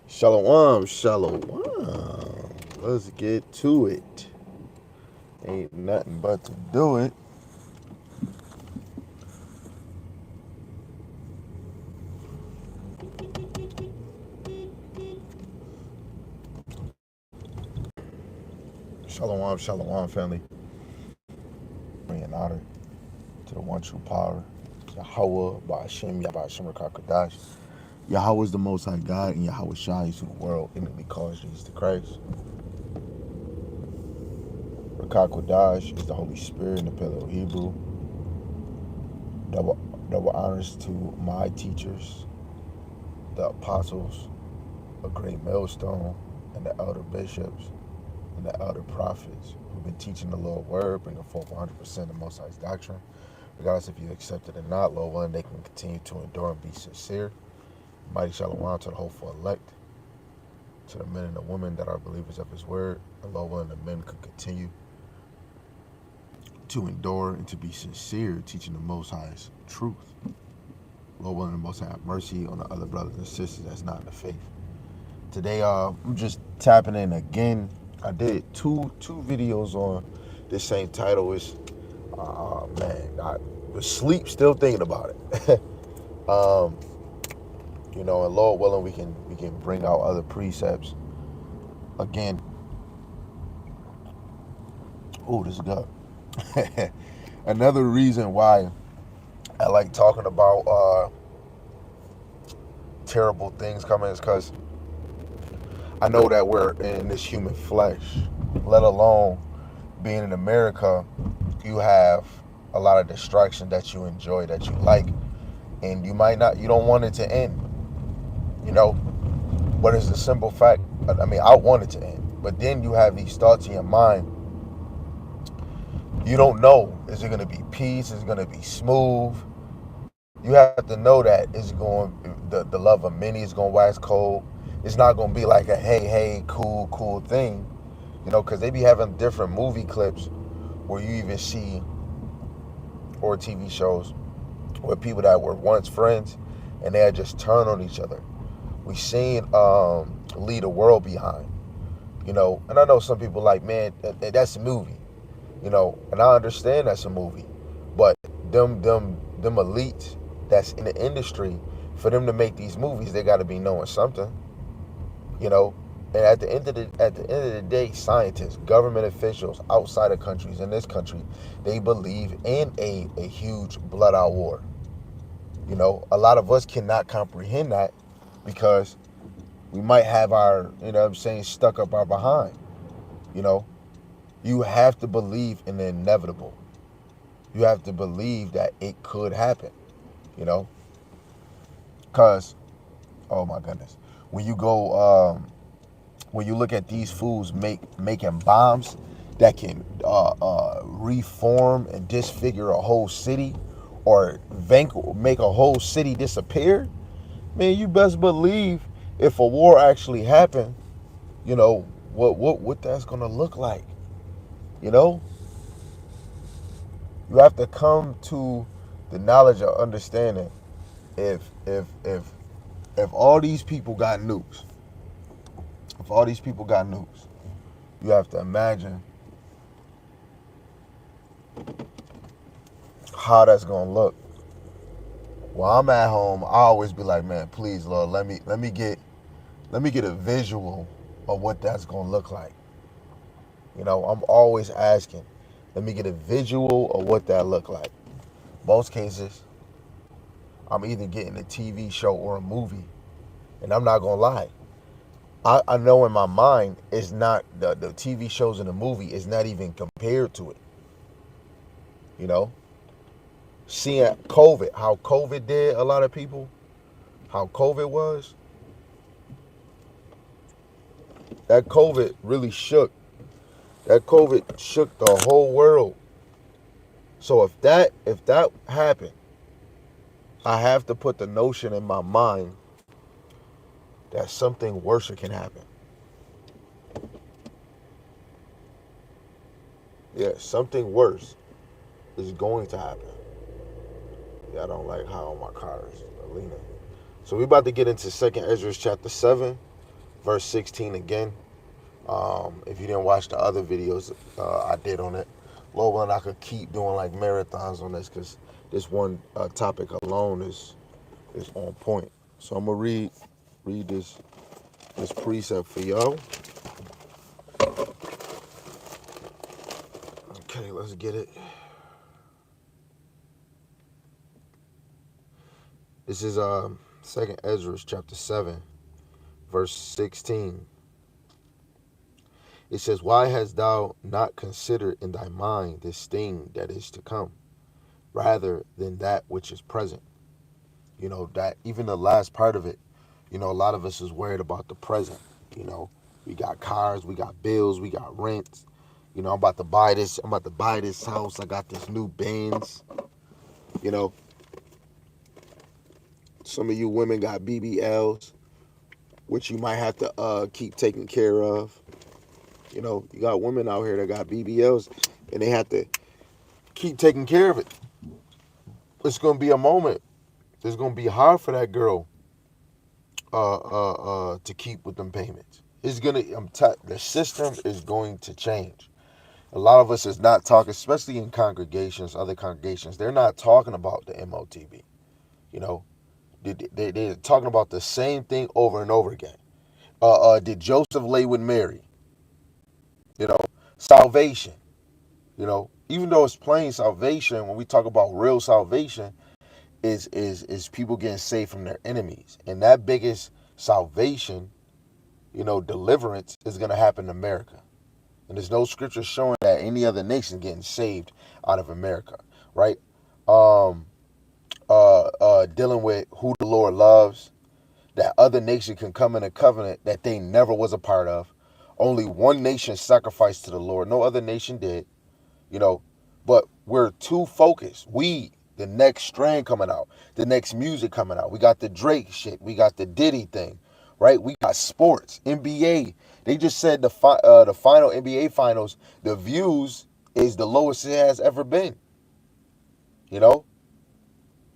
Shalom, shalom. Let's get to it. Ain't nothing but to do it. Shalom, shalom, family. Bringing honor to the one true power, Yahweh, Ba'ashem, Yahweh Rakakadash. Yahweh is the most high God, and Yahweh shines to the world, and it calls Jesus the Christ. Rakakadash is the Holy Spirit in the Paleo Hebrew. Double, double honors to my teachers, the apostles, a great millstone, and the elder bishops and the elder prophets who've been teaching the Lord word, bringing forth 100% of Most High's doctrine. Regardless if you accept it or not, Lord willing, they can continue to endure and be sincere. Mighty shalom to the hopeful elect, to the men and the women that are believers of his word. And Lord willing, the men can continue to endure and to be sincere, teaching the Most High's truth. Lord willing, the Most High have mercy on the other brothers and sisters that's not in the faith. Today, I'm just tapping in again. I did two videos on this same title. Is man, I was asleep still thinking about it. um, and Lord willing, we can bring out other precepts again. Oh, this is good. Another reason why I like talking about terrible things coming is because I know that we're in this human flesh, let alone being in America. You have a lot of distraction that you enjoy, that you like, and you don't want it to end, but it's the simple fact. I want it to end, but then you have these thoughts in your mind. You don't know, is it going to be peace, is it going to be smooth? You have to know that the love of many is going to wax cold. It's not going to be like a hey cool thing, because they be having different movie clips where you even see, or TV shows, with people that were once friends and they had just turned on each other. We seen Leave the World Behind, and I know some people like, man, that's a movie, and I understand that's a movie, but them elites that's in the industry, for them to make these movies, they got to be knowing something, you know. And at the end of the day, scientists, government officials outside of countries, in this country, they believe in a huge blood out war. A lot of us cannot comprehend that because we might have our, stuck up our behind. You know, you have to believe in the inevitable. You have to believe that it could happen, you know, because, oh my goodness, when you go, when you look at these fools making bombs that can reform and disfigure a whole city, or make a whole city disappear, man, you best believe if a war actually happened, what that's gonna look like. You know, you have to come to the knowledge or understanding. If all these people got nukes, if all these people got nukes, you have to imagine how that's gonna look. While I'm at home, I always be like, man, please, Lord, let me get a visual of what that's gonna look like. I'm always asking, let me get a visual of what that look like. Most cases, I'm either getting a TV show or a movie, and I'm not gonna lie. I know in my mind, it's not the TV shows and the movie is not even compared to it. You know, seeing COVID, how COVID did a lot of people, how COVID was, that COVID really shook. That COVID shook the whole world. So if that happened, I have to put the notion in my mind that something worse can happen. Yeah, something worse is going to happen. Yeah, I don't like how my car is leaning. So we about to get into Second Ezra chapter 7. verse 16 again. If you didn't watch the other videos I did on it, Lord willing, I could keep doing like marathons on this because this one topic alone is on point. So I'm gonna read this precept for y'all. Okay, let's get it. This is Second Ezra chapter 7, verse 16. It says, "Why hast thou not considered in thy mind this thing that is to come, rather than that which is present?" You know, that even the last part of it, you know, a lot of us is worried about the present. You know, we got cars, we got bills, we got rents. You know, I'm about to buy this house. I got this new Benz. You know, some of you women got BBLs, which you might have to keep taking care of. You know, you got women out here that got BBLs, and they have to keep taking care of it. It's gonna be a moment. It's gonna be hard for that girl to keep with them payments. It's gonna. The system is going to change. A lot of us is not talking, especially in congregations, other congregations. They're not talking about the MOTB. You know, they're talking about the same thing over and over again. Did Joseph lay with Mary? You know, salvation. You know, even though it's plain salvation, when we talk about real salvation, is people getting saved from their enemies, and that biggest salvation, you know, deliverance is going to happen in America. And there's no scripture showing that any other nation getting saved out of America, right? Dealing with who the Lord loves, that other nation can come in a covenant that they never was a part of. Only one nation sacrificed to the Lord. No other nation did, you know. But we're too focused. The next strand coming out, the next music coming out. We got the Drake shit. We got the Diddy thing, right? We got sports, NBA. They just said the final NBA finals, the views is the lowest it has ever been. You know,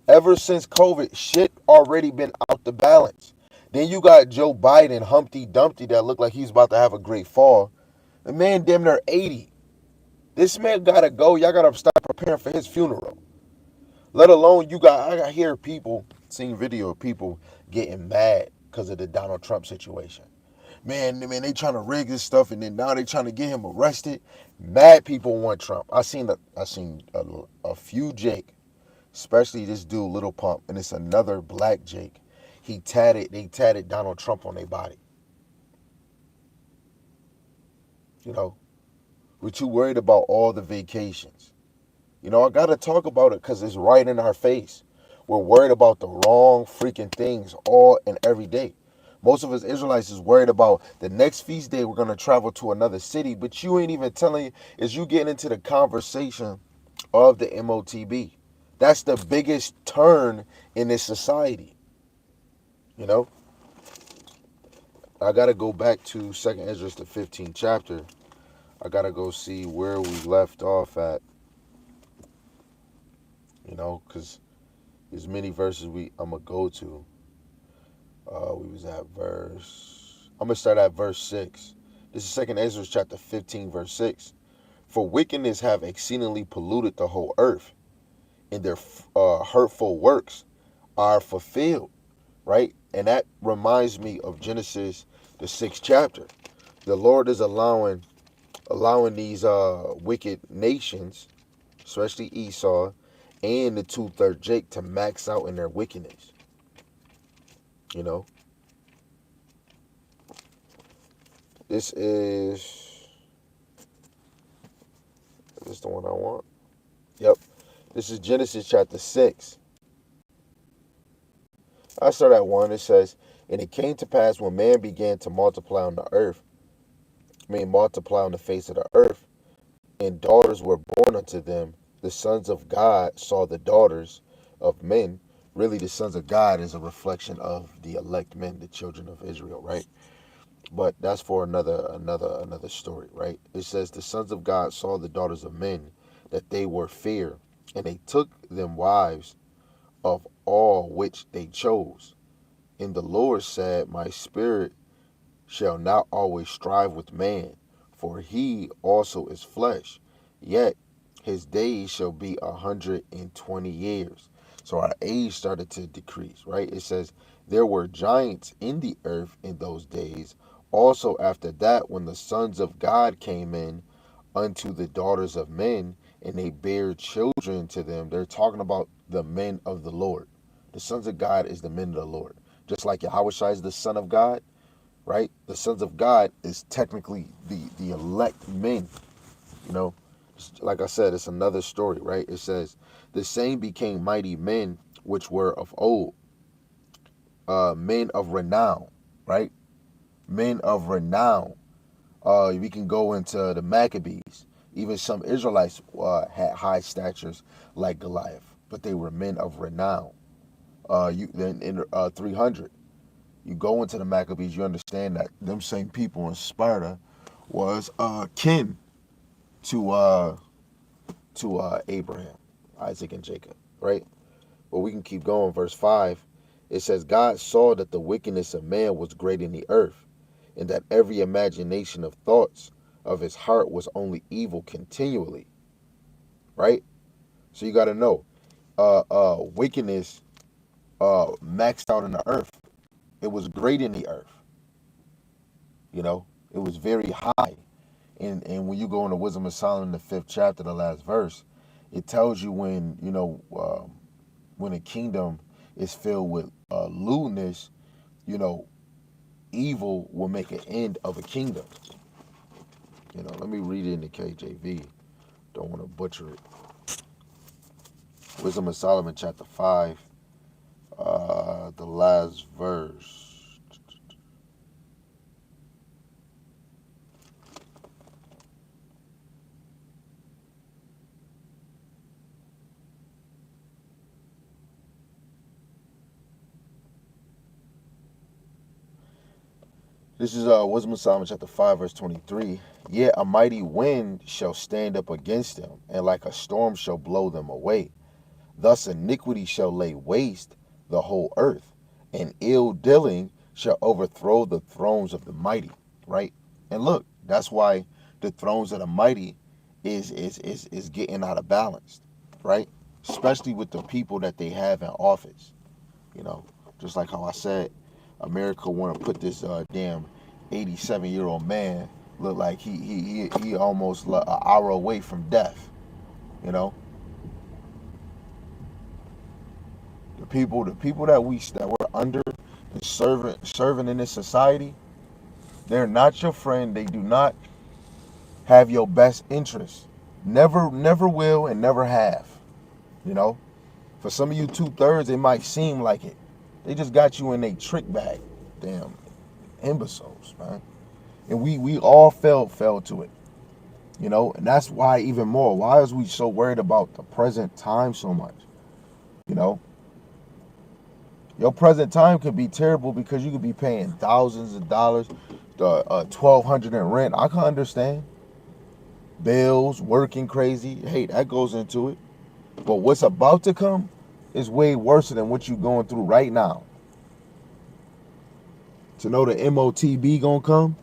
ever since COVID, shit already been out the balance. Then you got Joe Biden, Humpty Dumpty, that looked like he's about to have a great fall. The man damn near 80. This man gotta go. Y'all gotta start preparing for his funeral. Let alone I hear people, seeing video of people getting mad because of the Donald Trump situation. Man, they trying to rig this stuff, and then now they trying to get him arrested. Mad people want Trump. I seen a few Jake, especially this dude Little Pump, and it's another black Jake. They tatted Donald Trump on their body. You know, we're too worried about all the vacations. You know, I gotta talk about it because it's right in our face. We're worried about the wrong freaking things all and every day. Most of us Israelites is worried about the next feast day we're gonna travel to another city, but you ain't even telling is you getting into the conversation of the MOTB. That's the biggest turn in this society. You know? I gotta go back to 2nd Ezra, the 15th chapter. I gotta go see where we left off at. You know, because there's many verses I'm gonna go to. We was at I'm gonna start at verse 6. This is 2nd Ezra chapter 15, verse 6. "For wickedness have exceedingly polluted the whole earth, and their hurtful works are fulfilled." Right? And that reminds me of Genesis, the 6th chapter. The Lord is allowing these wicked nations, especially Esau and the 2/3 Jake, to max out in their wickedness. You know, this is the one I want. Yep, this is Genesis chapter 6. I start at 1. It says, "And it came to pass when man began to multiply on the earth, multiply on the face of the earth, and daughters were born unto them, the sons of God saw the daughters of men." Really, the sons of God is a reflection of the elect men, the children of Israel, right? But that's for another story, right? It says, "The sons of God saw the daughters of men, that they were fair, and they took them wives of all which they chose. And the Lord said, My spirit shall not always strive with man, for he also is flesh, yet his days shall be 120 years. So our age started to decrease, right? It says, there were giants in the earth in those days. Also, after that, when the sons of God came in unto the daughters of men, and they bare children to them, they're talking about the men of the Lord. The sons of God is the men of the Lord. Just like Yahushua is the son of God, right? The sons of God is technically the elect men, you know. Like I said, it's another story, right? It says, the same became mighty men which were of old, men of renown, right? Men of renown. We can go into the Maccabees. Even some Israelites had high statures like Goliath, but they were men of renown. You then in 300, you go into the Maccabees, you understand that them same people in Sparta was kin to Abraham, Isaac, and Jacob, right? But we can keep going. Verse 5, it says, God saw that the wickedness of man was great in the earth, and that every imagination of thoughts of his heart was only evil continually, right? So you got to know, wickedness maxed out in the earth. It was great in the earth, you know. It was very high. And when you go into Wisdom of Solomon, the 5th chapter, the last verse, it tells you when, when a kingdom is filled with lewdness, you know, evil will make an end of a kingdom. Let me read it in the KJV. Don't want to butcher it. Wisdom of Solomon, chapter 5, the last verse. This is Wisdom of Solomon, chapter 5, verse 23. Yet a mighty wind shall stand up against them, and like a storm shall blow them away. Thus iniquity shall lay waste the whole earth, and ill dealing shall overthrow the thrones of the mighty. Right? And look, that's why the thrones of the mighty is getting out of balance, right? Especially with the people that they have in office. Just like how I said, America want to put this damn 87-year-old man look like he almost an hour away from death. You know, the people that we're under and serving in this society, they're not your friend. They do not have your best interest. Never will and never have. You know, for some of you 2/3, it might seem like it. They just got you in a trick bag. Damn imbeciles, man. And we all fell to it. And that's why even more. Why is we so worried about the present time so much? You know, your present time could be terrible because you could be paying thousands of dollars, the $1,200 in rent. I can understand bills, working crazy. Hey, that goes into it. But what's about to come is way worse than what you're going through right now. To know the MOTB gonna come,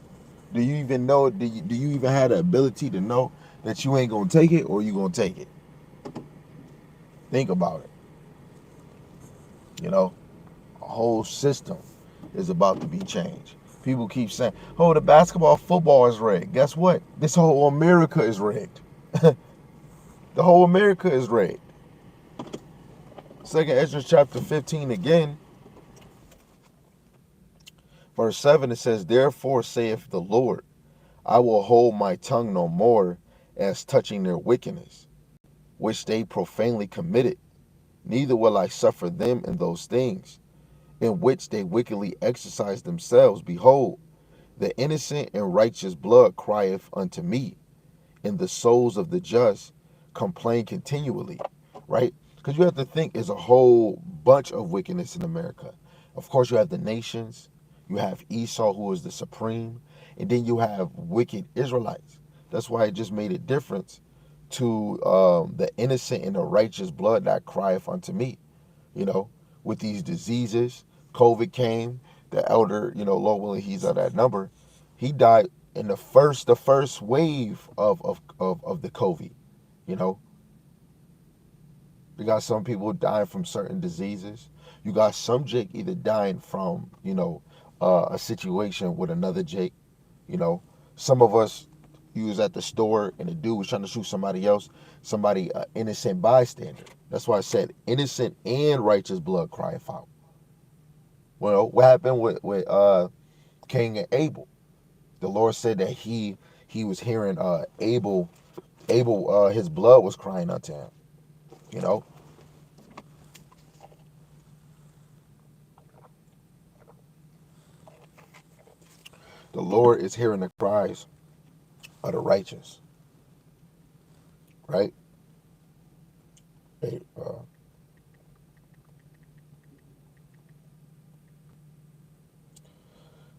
do you even know? Do you even have the ability to know that you ain't gonna take it or you gonna take it? Think about it. A whole system is about to be changed. People keep saying, "Oh, the basketball, football is rigged." Guess what? This whole America is rigged. The whole America is rigged. Second Ezra chapter 15 again, verse 7, it says, "Therefore saith the Lord, I will hold my tongue no more as touching their wickedness, which they profanely committed, neither will I suffer them in those things, in which they wickedly exercise themselves. Behold, the innocent and righteous blood crieth unto me, and the souls of the just complain continually." Right? Because you have to think there's a whole bunch of wickedness in America. Of course, you have the nations, you have Esau, who is the supreme, and then you have wicked Israelites. That's why it just made a difference to the innocent and the righteous blood that crieth unto me. With these diseases, COVID came, the elder, Lord willing, he's of that number. He died in the first wave of the COVID. You know, you got some people dying from certain diseases. You got some Jake either dying from, a situation with another Jake. You know, some of us, you was at the store and the dude was trying to shoot somebody else, somebody innocent bystander. That's why I said innocent and righteous blood crieth out. Well, what happened with Cain and Abel? The Lord said that he was hearing Abel his blood was crying unto him. You know, the Lord is hearing the cries of the righteous, right? Hey,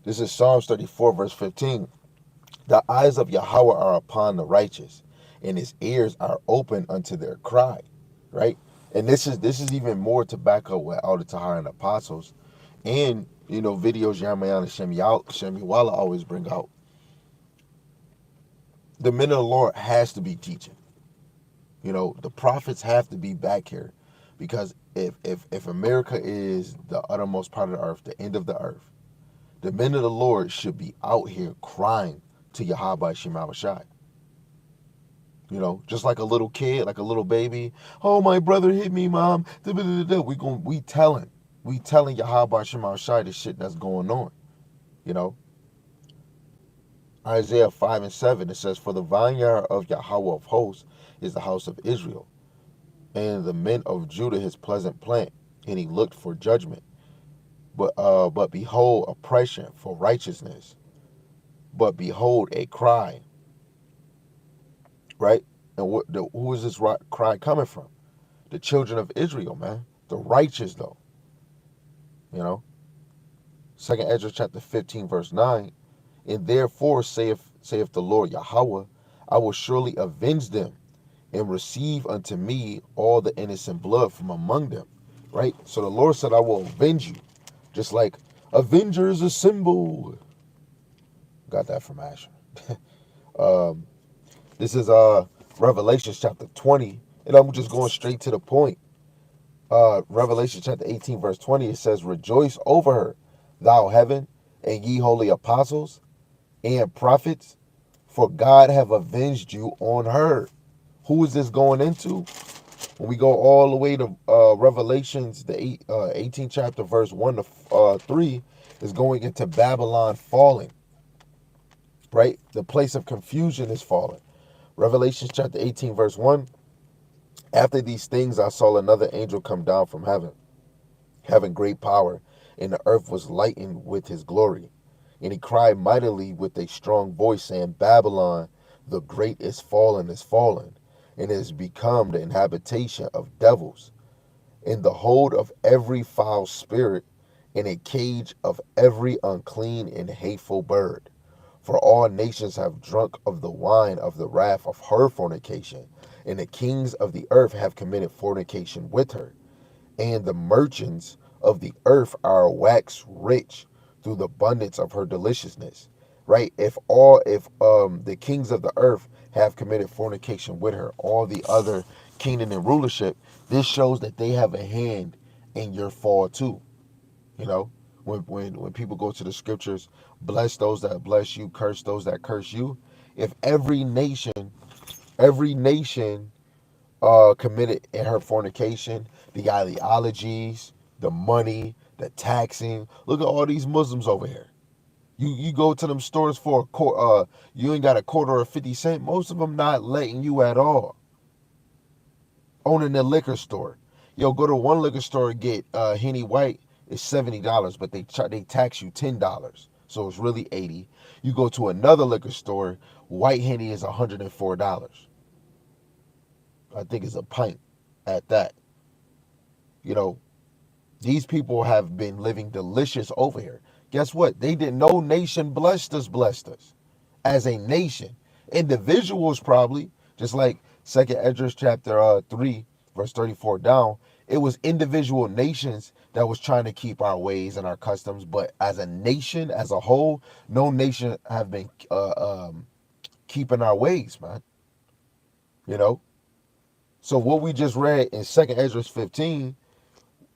this is Psalms 34, verse 15. The eyes of Yahweh are upon the righteous, and his ears are open unto their cry, right? And this is even more to back up what Elder Tahar and apostles and videos Yamayan and Shemiwala always bring out. The men of the Lord has to be teaching. The prophets have to be back here, because if America is the uttermost part of the earth, the end of the earth, the men of the Lord should be out here crying to Yahweh Shema Shai. Just like a little kid, like a little baby. Oh, my brother hit me, mom. We telling Yahweh Shema Shai the shit that's going on. You know, Isaiah 5 and 7, it says, "For the vineyard of Yahweh of hosts is the house of Israel, and the men of Judah his pleasant plant, and he looked for judgment. But behold, oppression for righteousness. But behold, a cry." Right? And who is this cry coming from? The children of Israel, man. The righteous, though. You know? Second Ezra chapter 15, verse 9. "And therefore saith the Lord Yahweh, I will surely avenge them, and receive unto me all the innocent blood from among them." Right? So the Lord said, I will avenge you. Just like Avengers Assemble. Got that from Asher. um, this is Revelation chapter 20, and I'm just going straight to the point. Revelation chapter 18, verse 20, it says, "Rejoice over her, thou heaven, and ye holy apostles and prophets, for God have avenged you on her." Who is this going into? When we go all the way to Revelations, the 18th chapter, verse 1 to 3, is going into Babylon falling, right? The place of confusion is falling. Revelation chapter 18, verse 1, "After these things I saw another angel come down from heaven, having great power, and the earth was lightened with his glory. And he cried mightily with a strong voice, saying, Babylon the great is fallen, and is become the habitation of devils, in the hold of every foul spirit, in a cage of every unclean and hateful bird. For all nations have drunk of the wine of the wrath of her fornication, and the kings of the earth have committed fornication with her. And the merchants of the earth are waxed rich through the abundance of her deliciousness." Right? If the kings of the earth have committed fornication with her, all the other kingdom and rulership, this shows that they have a hand in your fall too. You know, when people go to the scriptures, bless those that bless you, curse those that curse you. If every nation committed in her fornication, the ideologies, the money, the taxing. Look at all these Muslims over here. You go to them stores for a quarter, you ain't got a quarter or 50 cent. Most of them not letting you at all. Owning a liquor store, yo, go to one liquor store and get Henny White, is $70, but they tax you $10, so it's really 80. You go to another liquor store, white Henny is $104. I think it's a pint at that. You know, these people have been living delicious over here. Guess what? They didn't know nation blessed us as a nation. Individuals probably, just like Second Esdras chapter 3, verse 34 down, it was individual nations that was trying to keep our ways and our customs. But as a nation, as a whole, no nation have been keeping our ways, man. You know. So what we just read in Second Ezra 15,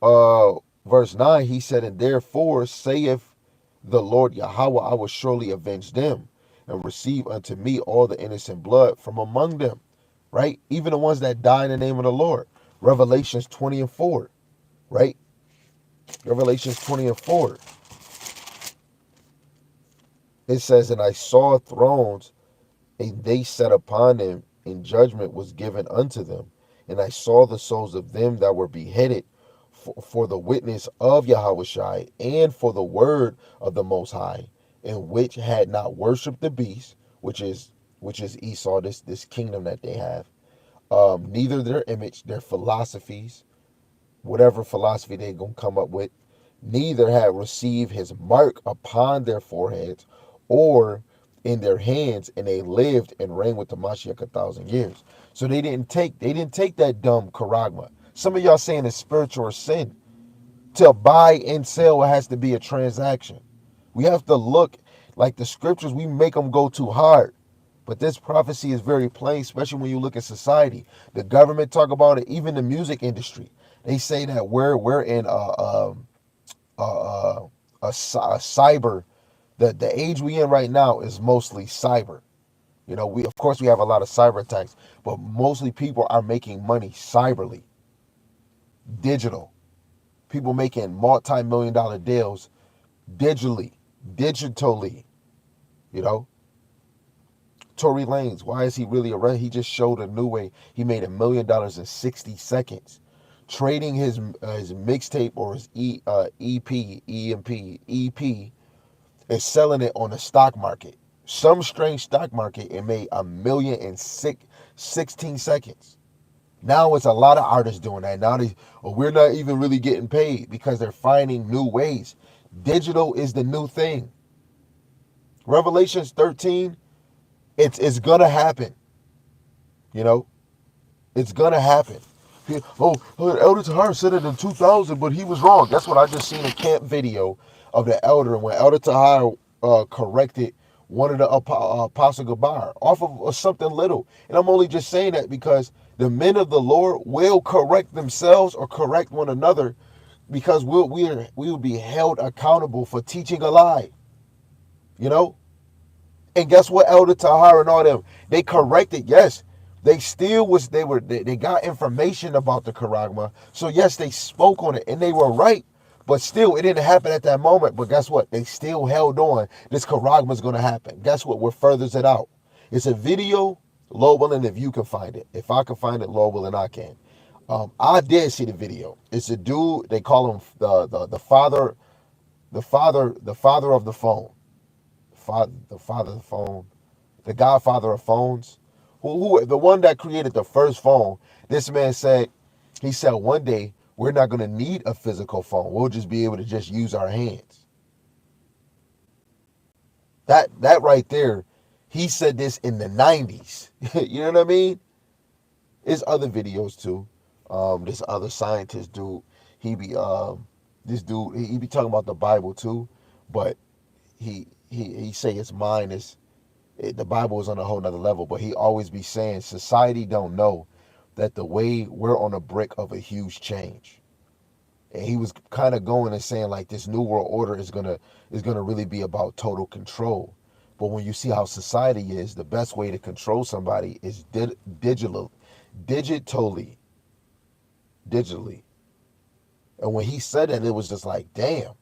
uh, verse 9, he said, and therefore saith the Lord Yahweh, I will surely avenge them and receive unto me all the innocent blood from among them. Right? Even the ones that die in the name of the Lord. Revelations 20 and 4. Right? Revelations 20 and 4. It says, and I saw thrones, and they sat upon them, and judgment was given unto them. And I saw the souls of them that were beheaded for the witness of Yahushua and for the word of the Most High, and which had not worshipped the beast, which is Esau, this kingdom that they have, neither their image, their philosophies, whatever philosophy they gonna come up with, neither had received his mark upon their foreheads or in their hands, and they lived and reigned with the Mashiach 1,000 years. So they didn't take that dumb charagma. Some of y'all saying it's spiritual sin. To buy and sell, it has to be a transaction. We have to look like the scriptures, we make them go too hard. But this prophecy is very plain, especially when you look at society. The government talk about it, even the music industry. They say that we're in a cyber. The age we in right now is mostly cyber. You know, we of course we have a lot of cyber attacks, but mostly people are making money cyberly, digital. People making multi-million-dollar deals digitally. You know, Tory Lanez, why is he really around? He just showed a new way. He made $1 million in 60 seconds, trading his mixtape or his EP, is selling it on the stock market. Some strange stock market, it made $1 million in 16 seconds. Now it's a lot of artists doing that. Now we're not even really getting paid because they're finding new ways. Digital is the new thing. Revelations 13, it's gonna happen. You know, it's gonna happen. Elder Tahar said it in 2000, but he was wrong. That's what I just seen a camp video of the elder, and when Elder Tahar corrected one of the Apostle Gabar off of something little. And I'm only just saying that because the men of the Lord will correct themselves or correct one another, because we will be held accountable for teaching a lie. You know? And guess what, Elder Tahar and all them, they corrected, yes. They still they got information about the charagma. So yes, they spoke on it and they were right. But still, it didn't happen at that moment. But guess what? They still held on. This charagma is going to happen. Guess what? We're furthers it out. It's a video, Lord willing, if you can find it. If I can find it, Lord willing, I can. I did see the video. It's a dude, they call him the father of the phone. The father of the phone. The godfather of phones. Who the one that created the first phone. This man said, he said one day we're not going to need a physical phone. We'll just be able to just use our hands. That right there, he said this in the 90s. You know what I mean? There's other videos too. This other scientist dude, he be he be talking about the Bible too, but he say his mind is, the Bible is on a whole nother level, but he always be saying society don't know that the way we're on a brick of a huge change. And he was kind of going and saying like this new world order is gonna really be about total control. But when you see how society is, the best way to control somebody is digitally. And when he said that, it was just like, damn.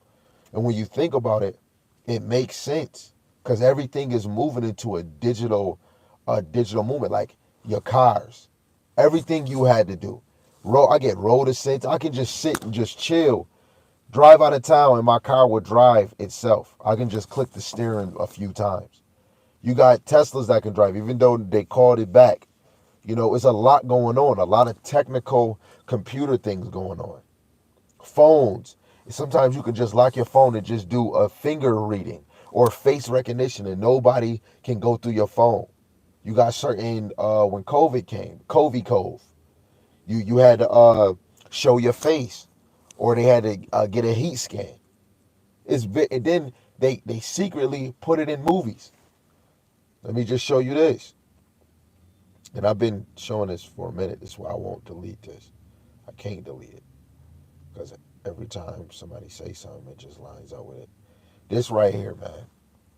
And when you think about it, it makes sense, because everything is moving into a digital movement. Like your cars, everything you had to do. I get road assist. I can just sit and just chill, drive out of town, and my car will drive itself. I can just click the steering a few times. You got Teslas that can drive, even though they called it back. You know, it's a lot going on, a lot of technical computer things going on. Phones. Sometimes you can just lock your phone and just do a finger reading or face recognition, and nobody can go through your phone. You got certain, when COVID came, Cove, you had to show your face, or they had to get a heat scan. And then they secretly put it in movies. Let me just show you this. And I've been showing this for a minute. That's why I won't delete this. I can't delete it because every time somebody says something, it just lines up with it. This right here, man.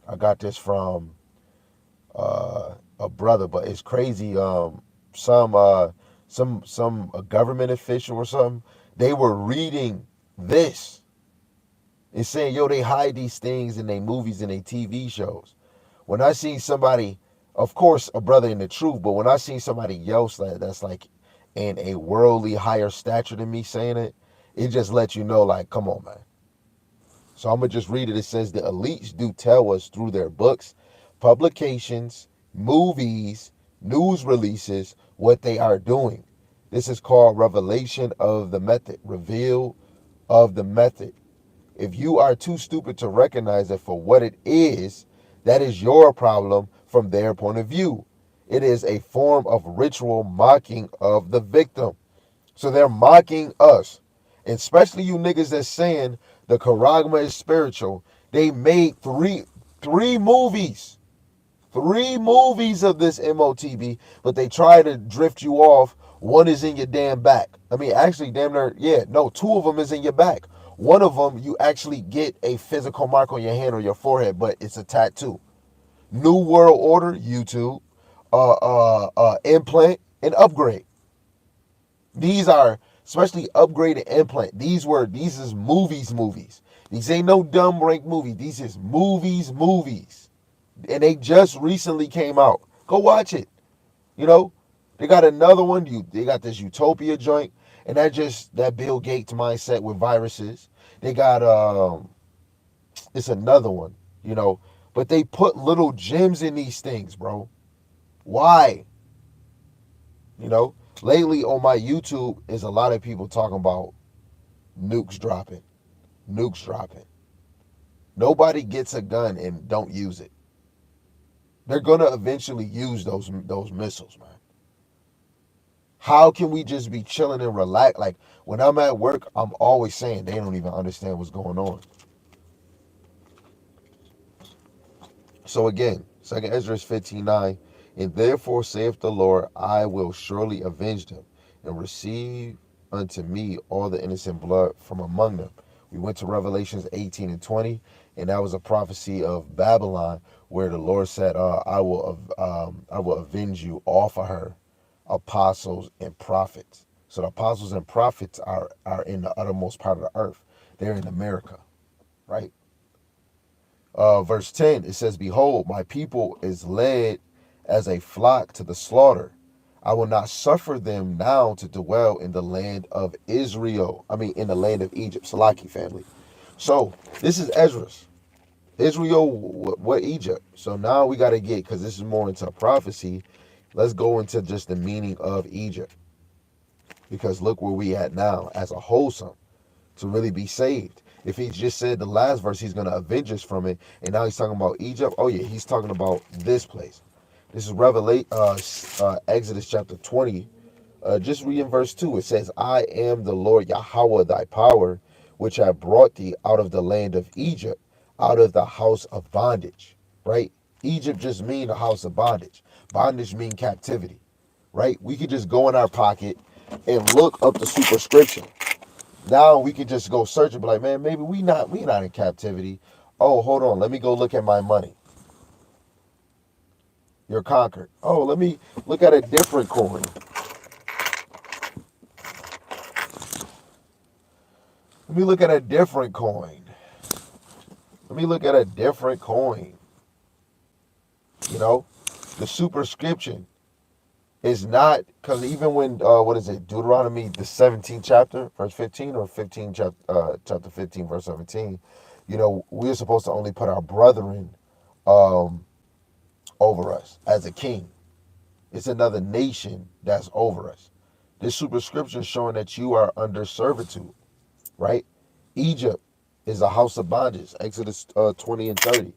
I got this from a brother, but it's crazy. Some a government official or something. They were reading this and saying, "Yo, they hide these things in their movies and their TV shows." When I see somebody, of course, a brother in the truth, but when I see somebody else that's like in a worldly higher stature than me saying it, it just lets you know, like, come on, man. So I'm going to just read it. It says, the elites do tell us through their books, publications, movies, news releases, what they are doing. This is called revelation of the method, reveal of the method. If you are too stupid to recognize it for what it is, that is your problem from their point of view. It is a form of ritual mocking of the victim. So they're mocking us. And especially you niggas that's saying the charagma is spiritual. They made three movies. Three movies of this MOTB, but they try to drift you off. One is in your damn back. I mean, actually, damn near, yeah, no, two of them is in your back. One of them, you actually get a physical mark on your hand or your forehead, but it's a tattoo. New World Order, YouTube, implant, and upgrade. These are especially upgraded implant. These is movies. These ain't no dumb rank movie. These is movies. And they just recently came out. Go watch it. You know, they got another one. They got this Utopia joint, and that Bill Gates mindset with viruses. They got it's another one. You know, but they put little gems in these things, bro. Why? You know, lately on my YouTube is a lot of people talking about nukes dropping. Nobody gets a gun and don't use it. They're gonna eventually use those missiles, man. How can we just be chilling and relax? Like when I'm at work, I'm always saying they don't even understand what's going on. So again, 2nd Ezra 15:9, and therefore saith the Lord, I will surely avenge them and receive unto me all the innocent blood from among them. We went to Revelations 18 and 20, and that was a prophecy of Babylon, where the Lord said, I will avenge you off of her, apostles and prophets. So the apostles and prophets are in the uttermost part of the earth. They're in America, right? Verse 10, it says, behold, my people is led as a flock to the slaughter. I will not suffer them now to dwell in the land of Israel. I mean, in the land of Egypt. Salaki family. So this is Ezra's. Israel, what Egypt? So now we got to get, because this is more into prophecy, let's go into just the meaning of Egypt. Because look where we at now as a wholesome to really be saved. If he just said the last verse, he's going to avenge us from it, and now he's talking about Egypt. Oh yeah, he's talking about this place. This is Exodus chapter 20. Just read in verse 2. It says, I am the Lord Yahweh thy power, which have brought thee out of the land of Egypt, out of the house of bondage. Right? Egypt just mean the house of bondage. Bondage mean captivity. Right? We could just go in our pocket and look up the superscription. Now we can just go search and be like, man, maybe we not in captivity. Oh, hold on, let me go look at my money. You're conquered. Oh, let me look at a different coin. Let me look at a different coin. Let me look at a different coin. You know, the superscription is not, because even when what is it, Deuteronomy the 17th chapter, verse 15, or 15 chapter 15, verse 17. You know, we're supposed to only put our brethren over us as a king. It's another nation that's over us. This superscription is showing that you are under servitude, right? Egypt is a house of bondage. Exodus 20 and 30.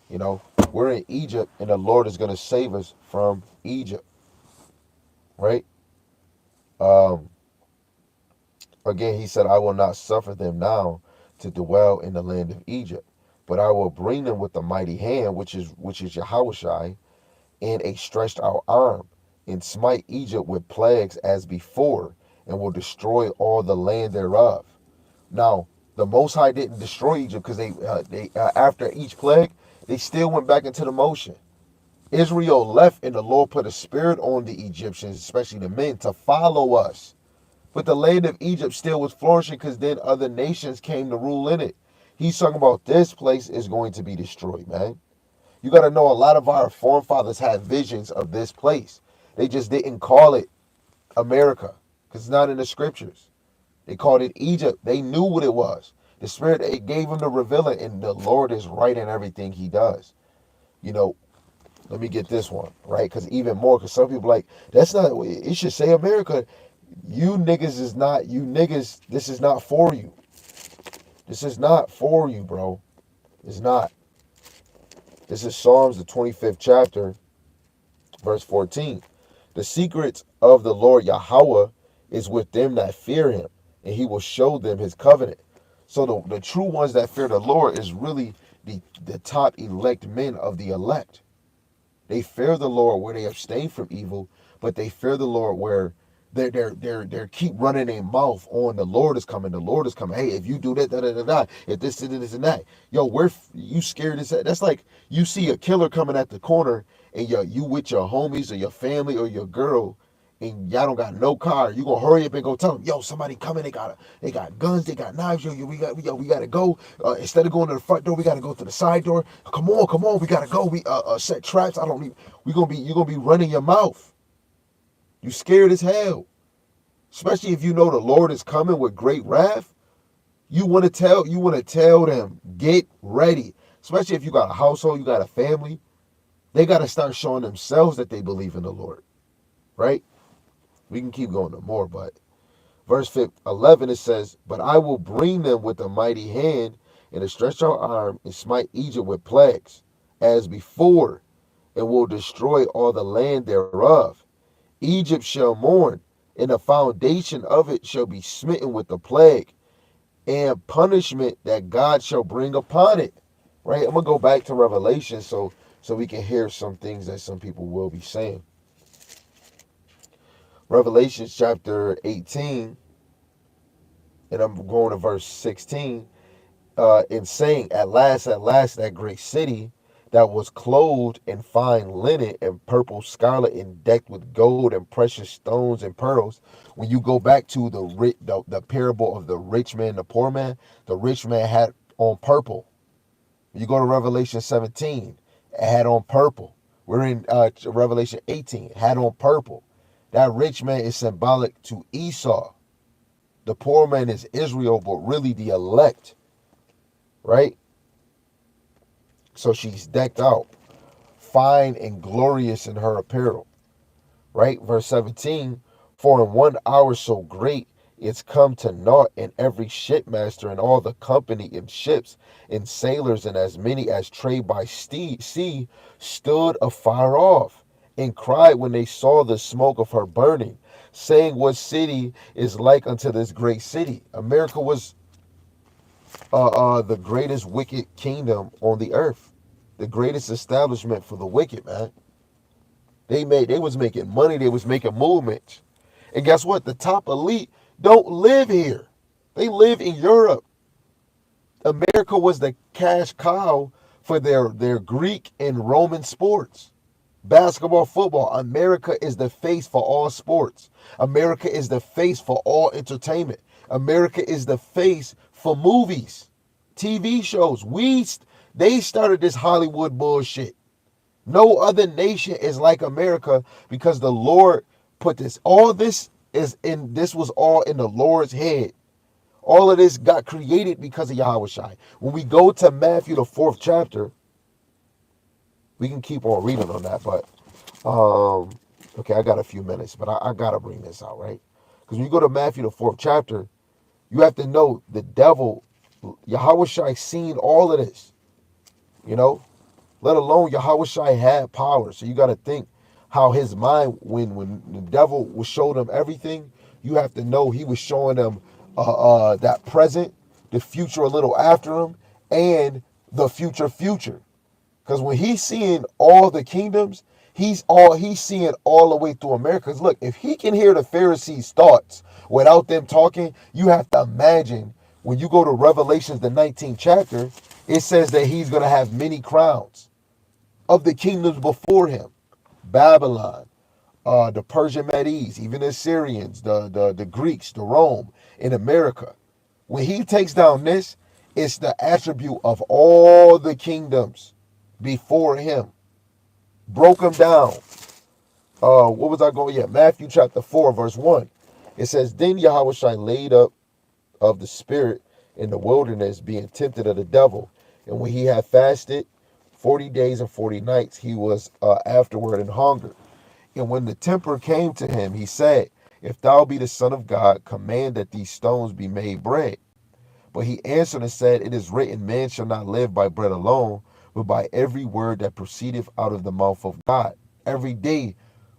You know, we're in Egypt, and the Lord is going to save us from Egypt, right? Again, he said, I will not suffer them now to dwell in the land of Egypt, but I will bring them with a mighty hand, which is Yahushai, and a stretched out arm, and smite Egypt with plagues as before, and will destroy all the land thereof. Now, the Most High didn't destroy Egypt because they after each plague, they still went back into the motion. Israel left, and the Lord put a spirit on the Egyptians, especially the men, to follow us. But the land of Egypt still was flourishing because then other nations came to rule in it. He's talking about this place is going to be destroyed, man. You got to know a lot of our forefathers had visions of this place. They just didn't call it America because it's not in the scriptures. They called it Egypt. They knew what it was. The Spirit, it gave them to reveal it, and the Lord is right in everything He does. You know, let me get this one, right? Because even more, because some people like, that's not, it should say America. You niggas is not, you niggas, this is not for you. This is not for you, bro. It's not. This is Psalms, the 25th chapter, verse 14. The secrets of the Lord Yahweh is with them that fear Him, and He will show them His covenant. So the true ones that fear the Lord is really the top elect men of the elect. They fear the Lord where they abstain from evil, but they fear the Lord where they're keep running their mouth on the Lord is coming, the Lord is coming. Hey, if you do that, da da da da, if this and that, yo, where you scared as that? That's like you see a killer coming at the corner, and you with your homies or your family or your girl, and y'all don't got no car. You gonna hurry up and go tell them, yo, somebody coming. They got guns, they got knives. Yo, we gotta go. Instead of going to the front door, we gotta go to the side door. Come on, we gotta go. We set traps. I don't need. You gonna be running your mouth. You scared as hell. Especially if you know the Lord is coming with great wrath. You want to tell them, get ready. Especially if you got a household, you got a family. They got to start showing themselves that they believe in the Lord. Right? We can keep going to more, but verse 11 it says, but I will bring them with a mighty hand and a stretched out arm and smite Egypt with plagues as before, and will destroy all the land thereof. Egypt shall mourn, and the foundation of it shall be smitten with the plague and punishment that God shall bring upon it. Right? I'm gonna go back to Revelation so we can hear some things that some people will be saying. Revelation chapter 18, and I'm going to verse 16, and saying, at last, that great city that was clothed in fine linen and purple scarlet and decked with gold and precious stones and pearls. When you go back to the parable of the rich man and the poor man, the rich man had on purple. You go to Revelation 17, it had on purple. We're in Revelation 18, it had on purple. That rich man is symbolic to Esau. The poor man is Israel, but really the elect, right? So she's decked out, fine and glorious in her apparel, right? Verse 17, for in 1 hour so great it's come to naught, and every shipmaster and all the company in ships and sailors and as many as trade by sea stood afar off and cried when they saw the smoke of her burning, saying, what city is like unto this great city? America was the greatest wicked kingdom on the earth, the greatest establishment for the wicked, man. They was making money, they was making movements. And guess what? The top elite don't live here. They live in Europe. America was the cash cow for their Greek and Roman sports. Basketball, football. America is the face for all sports. America is the face for all entertainment. America is the face for movies, TV shows. They started this Hollywood bullshit. No other nation is like America because the Lord put this. This was all in the Lord's head. All of this got created because of Yahushai. When we go to Matthew, the 4th chapter, we can keep on reading on that, but okay, I got a few minutes, but I gotta bring this out, right? Because when you go to Matthew, the 4th chapter, you have to know the devil, Yahushai, seen all of this, you know, let alone Yahushai had power. So you got to think how his mind, when the devil was showing them everything, you have to know he was showing them that present, the future a little after him, and the future. Because when he's seeing all the kingdoms, he's seeing all the way through America. Because look, if he can hear the Pharisees' thoughts without them talking, you have to imagine when you go to Revelations, the 19th chapter, it says that he's going to have many crowns of the kingdoms before him. Babylon, the Persian Medes, even the Syrians, the Greeks, the Rome in America. When he takes down this, it's the attribute of all the kingdoms before him. Broke them down. What was I going? Yeah, Matthew chapter 4, verse 1. It says, Then Yahushua laid up of the spirit in the wilderness, being tempted of the devil. And when he had fasted 40 days and 40 nights, he was afterward in hunger. And when the tempter came to him, he said, If thou be the Son of God, command that these stones be made bread. But he answered and said, It is written, Man shall not live by bread alone, but by every word that proceedeth out of the mouth of God. Every day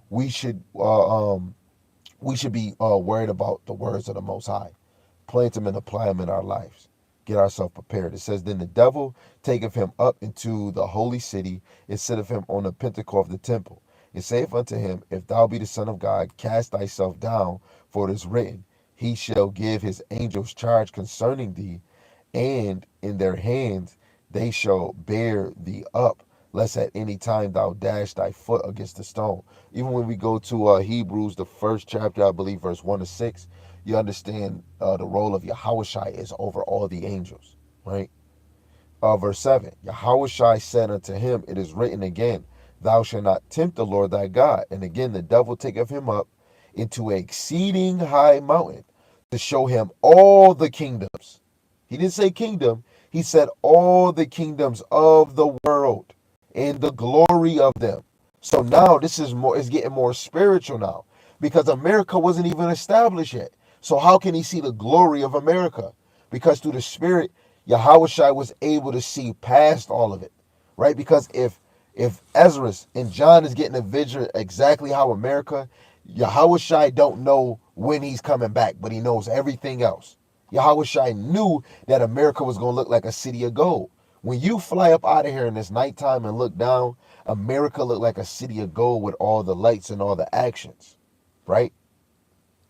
we should be worried about the words of the Most High. Plant them and apply them in our lives. Get ourselves prepared. It says, Then the devil taketh him up into the holy city, and sitteth him on the pinnacle of the temple, and saith unto him, If thou be the Son of God, cast thyself down, for it is written, He shall give his angels charge concerning thee, and in their hands they shall bear thee up, lest at any time thou dash thy foot against a stone. Even when we go to Hebrews, the first chapter, I believe, verse 1 to 6, you understand the role of Yahushua is over all the angels, right? Verse 7, Yahushua said unto him, It is written again, Thou shalt not tempt the Lord thy God. And again the devil taketh him up into an exceeding high mountain to show him all the kingdoms. He didn't say kingdom, he said all the kingdoms of the world and the glory of them. So now this is more, it's getting more spiritual now, because America wasn't even established yet. So how can he see the glory of America? Because through the Spirit, Yahushua was able to see past all of it, right? Because if Ezra and John is getting a vision exactly how America, Yahushua don't know when he's coming back, but he knows everything else. Yahushua knew that America was going to look like a city of gold. When you fly up out of here in this nighttime and look down, America looked like a city of gold with all the lights and all the actions, right?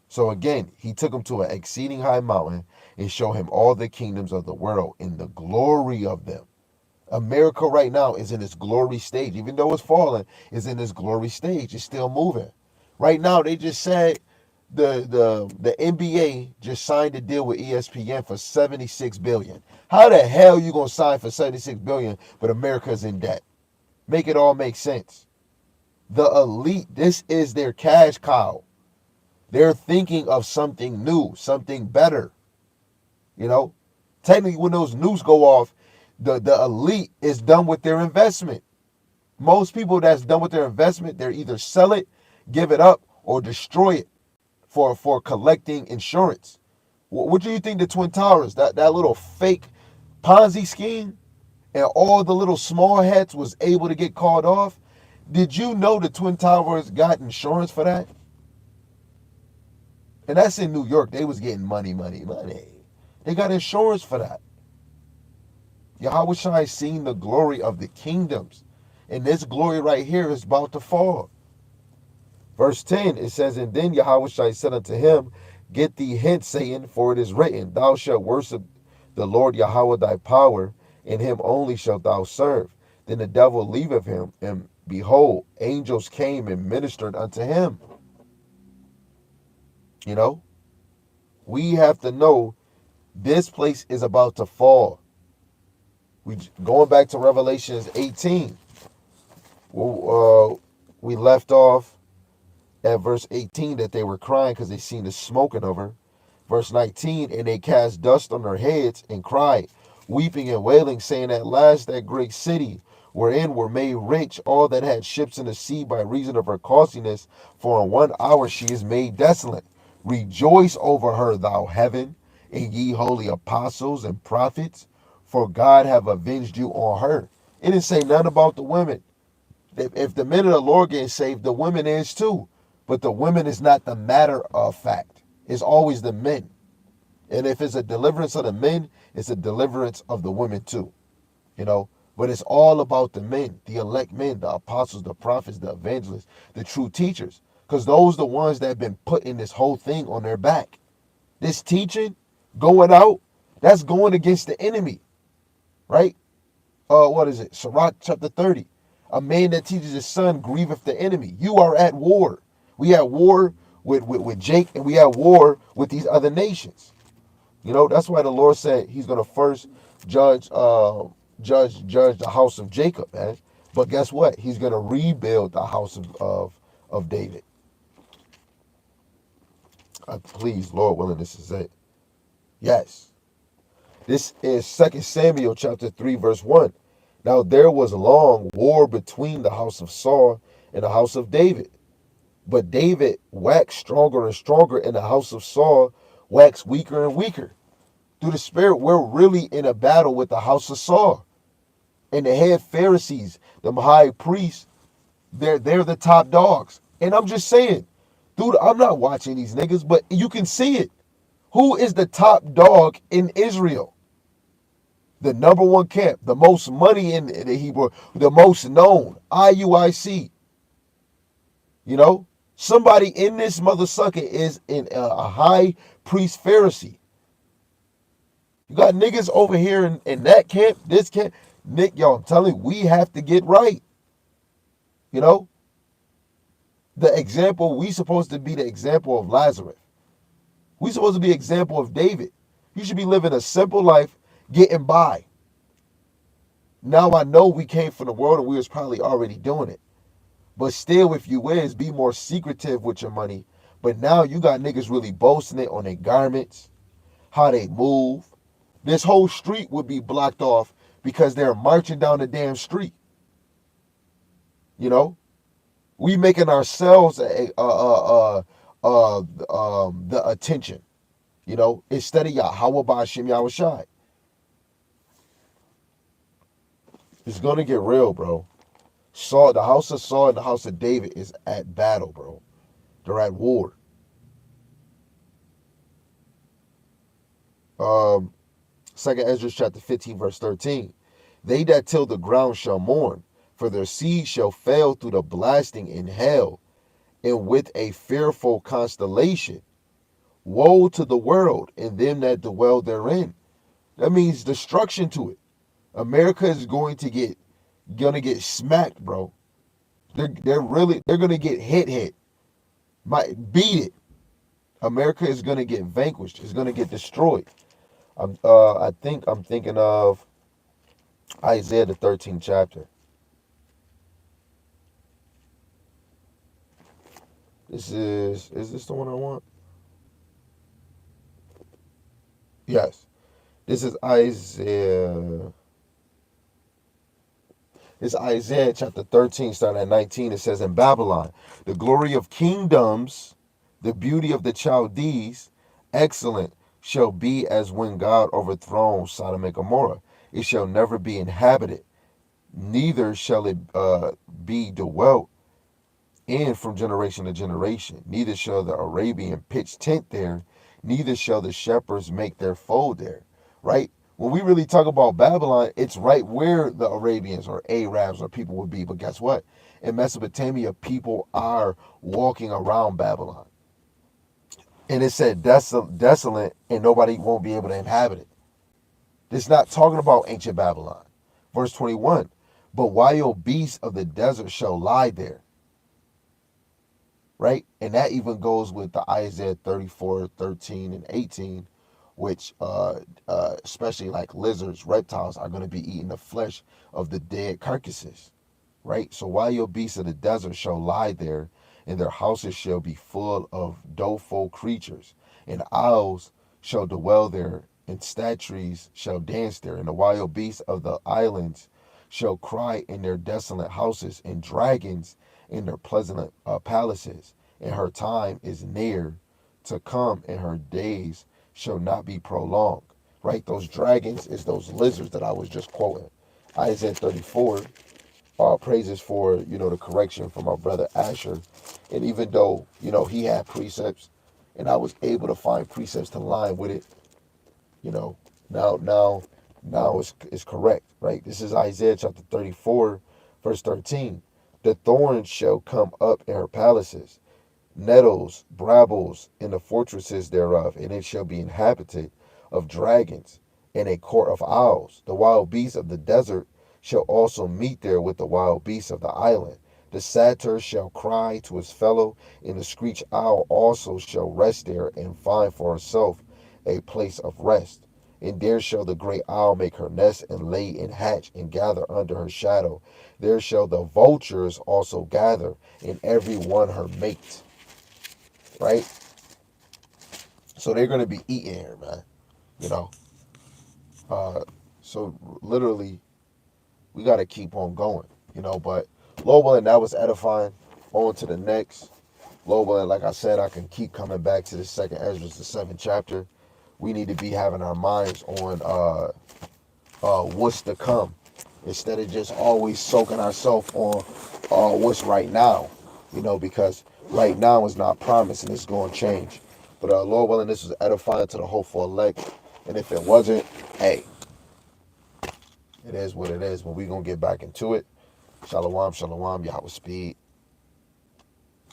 So again, he took him to an exceeding high mountain and showed him all the kingdoms of the world and the glory of them. America right now is in its glory stage. Even though it's falling, it's in its glory stage. It's still moving. Right now, they just said the NBA just signed a deal with ESPN for $76 billion. How the hell you gonna sign for $76 billion, but America's in debt? Make it all make sense. The elite, this is their cash cow. They're thinking of something new, something better. You know, technically, when those nukes go off, the elite is done with their investment. Most people that's done with their investment, they're either sell it, give it up, or destroy it for collecting insurance. What do you think the Twin Towers, that little fake Ponzi scheme, and all the little small hats was able to get called off? Did you know the Twin Towers got insurance for that? And that's in New York. They was getting money. They got insurance for that. Yahushua seen the glory of the kingdoms. And this glory right here is about to fall. Verse 10, it says, And then Yahushua said unto him, Get thee hence, Satan, for it is written, Thou shalt worship the Lord Yahweh thy power, and him only shalt thou serve. Then the devil leaveth him, and behold, angels came and ministered unto him. You know, we have to know this place is about to fall. Going back to Revelations 18, we left off at verse 18 that they were crying because they seen the smoking of her. Verse 19, and they cast dust on their heads and cried, weeping and wailing, saying, At last that great city wherein were made rich all that had ships in the sea by reason of her costliness, for in 1 hour she is made desolate. Rejoice over her, thou heaven, and ye holy apostles and prophets, for God have avenged you on her. It didn't say nothing about the women. If the men of the Lord get saved, the women is too. But the women is not the matter of fact. It's always the men. And if it's a deliverance of the men, it's a deliverance of the women too. You know, but it's all about the men, the elect men, the apostles, the prophets, the evangelists, the true teachers. Because those are the ones that have been putting this whole thing on their back. This teaching, going out, that's going against the enemy, right? What is it? Sirach chapter 30. A man that teaches his son grieveth the enemy. You are at war. We had war with Jake, and we had war with these other nations. You know, that's why the Lord said he's gonna first judge judge the house of Jacob, man. But guess what? He's gonna rebuild the house of David. Please, Lord willing, this is it. Yes. This is 2 Samuel chapter 3, verse 1. Now there was a long war between the house of Saul and the house of David. But David waxed stronger and stronger, and the house of Saul waxed weaker and weaker. Through the Spirit, we're really in a battle with the house of Saul. And the head Pharisees, the high priests, they're the top dogs. And I'm just saying, dude, I'm not watching these niggas, but you can see it. Who is the top dog in Israel? The number one camp, the most money in the Hebrew, the most known, IUIC. You know, somebody in this mother sucker is in a high priest Pharisee. You got niggas over here in that camp, this camp. Nick, y'all, I'm telling you, we have to get right. You know, the example, we supposed to be the example of Lazarus. We supposed to be example of David. You should be living a simple life, getting by. Now I know we came from the world and we was probably already doing it. But still, if you is, be more secretive with your money. But now you got niggas really boasting it on their garments, how they move. This whole street would be blocked off because they're marching down the damn street. You know, we making ourselves the attention. You know, instead of Yahweh Ba'Shem Yahushai. It's gonna get real, bro. Saul, the house of Saul and the house of David is at battle, bro. They're at war. Second Ezra chapter 15, verse 13. They that till the ground shall mourn, for their seed shall fail through the blasting in hell, and with a fearful constellation. Woe to the world and them that dwell therein. That means destruction to it. America is gonna get smacked, bro. They're gonna get hit. Might beat it. America is gonna get vanquished. It's gonna get destroyed. I think I'm thinking of Isaiah the 13th chapter. Is this the one I want? Yes. This is Isaiah. It's Isaiah chapter 13, starting at 19. It says, in Babylon, the glory of kingdoms, the beauty of the Chaldees, excellent shall be as when God overthrows Sodom and Gomorrah. It shall never be inhabited, neither shall it be dwelt in from generation to generation. Neither shall the Arabian pitch tent there, neither shall the shepherds make their fold there. Right? When we really talk about Babylon, it's right where the Arabians or Arabs or people would be. But guess what? In Mesopotamia, people are walking around Babylon. And it said desolate, and nobody won't be able to inhabit it. It's not talking about ancient Babylon. Verse 21, but wild beasts of the desert shall lie there. Right? And that even goes with the Isaiah 34, 13, and 18, which especially like lizards, reptiles are going to be eating the flesh of the dead carcasses. Right? So wild beasts of the desert shall lie there, and their houses shall be full of doleful creatures, and owls shall dwell there, and statues shall dance there, and the wild beasts of the islands shall cry in their desolate houses, and dragons in their pleasant palaces. And her time is near to come, and her days shall not be prolonged. Right? Those dragons is those lizards that I was just quoting. Isaiah 34. Praises for, the correction from my brother Asher. And even though, he had precepts and I was able to find precepts to line with it, You know, now it's correct, right? This is Isaiah chapter 34, verse 13. The thorns shall come up in her palaces, nettles, brambles in the fortresses thereof, and it shall be inhabited of dragons, and a court of owls. The wild beasts of the desert shall also meet there with the wild beasts of the island. The satyr shall cry to his fellow, and the screech owl also shall rest there and find for herself a place of rest. And there shall the great owl make her nest and lay and hatch and gather under her shadow. There shall the vultures also gather, and every one her mate. Right? So they're going to be eating here, man. You know. So literally, we got to keep on going. But Lord willing, that was edifying. On to the next. Lord willing, like I said, I can keep coming back to the second Ezra, the seventh chapter. We need to be having our minds on what's to come, instead of just always soaking ourselves on what's right now. Because right now is not promised and it's going to change. But Lord willing, this was edifying to the hopeful elect. And if it wasn't, hey, it is what it is. But we going to get back into it. Shalom, shalom, Yahweh speed.